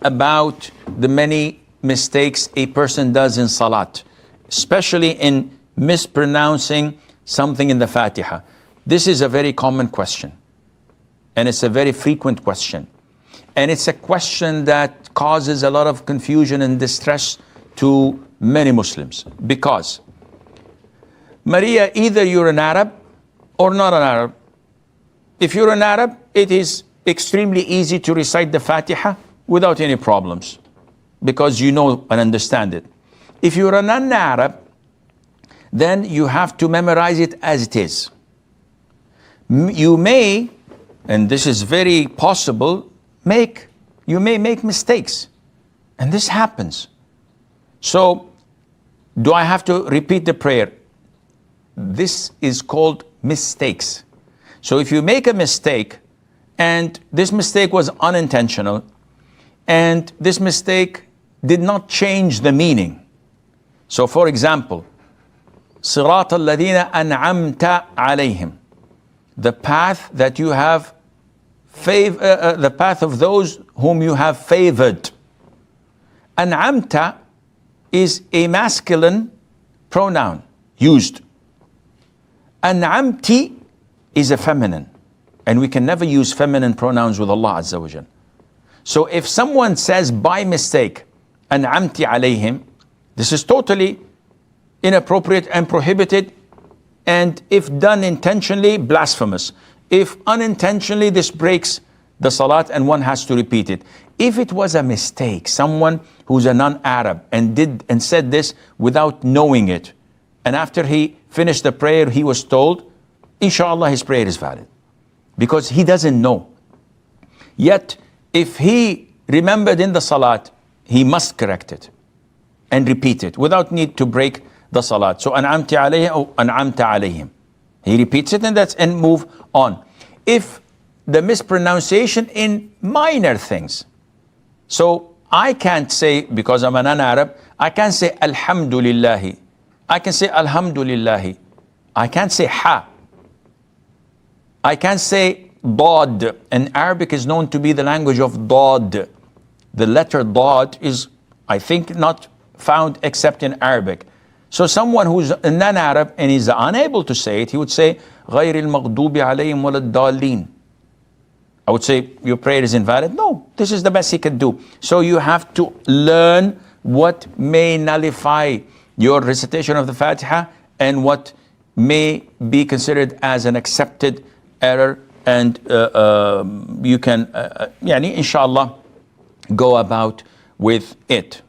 about the many mistakes a person does in Salat, especially in mispronouncing something in the Fatiha. This is a very common question, and it's a very frequent question. And it's a question that causes a lot of confusion and distress to many Muslims. Because, Maria, either you're an Arab or not an Arab. If you're an Arab, it is extremely easy to recite the Fatiha without any problems, because you know and understand it. If you're a non-Arab, then you have to memorize it as it is. You may, and this is very possible, you may make mistakes. And this happens. So, do I have to repeat the prayer? This is called mistakes. So if you make a mistake, and this mistake was unintentional, and this mistake did not change the meaning. So for example, صراط الذين أنعمت عليهم, the path that you have the path of those whom you have favored. An'amta is a masculine pronoun used. An'amti is a feminine, and we can never use feminine pronouns with Allah Azza wa Jal. So if someone says by mistake, An'amti alayhim, this is totally inappropriate and prohibited, and if done intentionally, blasphemous. If unintentionally, this breaks the Salat and one has to repeat it. If it was a mistake, someone who's a non-Arab and said this without knowing it, and after he finished the prayer, he was told, inshallah, his prayer is valid, because he doesn't know. Yet, if he remembered in the Salat, he must correct it and repeat it without need to break the Salat. So, an'amti alayhim or an'amta alayhim. He repeats it and move on. If the mispronunciation in minor things, so I can't say, because I'm a non-Arab, I can't say alhamdulillahi. I can say alhamdulillahi. I can't say ha. I can't say dad. And Arabic is known to be the language of dad. The letter dad is, I think, not found except in Arabic. So someone who's a non-Arab and is unable to say it, he would say, غَيْرِ الْمَغْضُوبِ عَلَيْهِمْ وَلَا الضَّالِّينَ. I would say, your prayer is invalid. No, this is the best he can do. So you have to learn what may nullify your recitation of the Fatiha and what may be considered as an accepted error, and you can, inshallah, go about with it.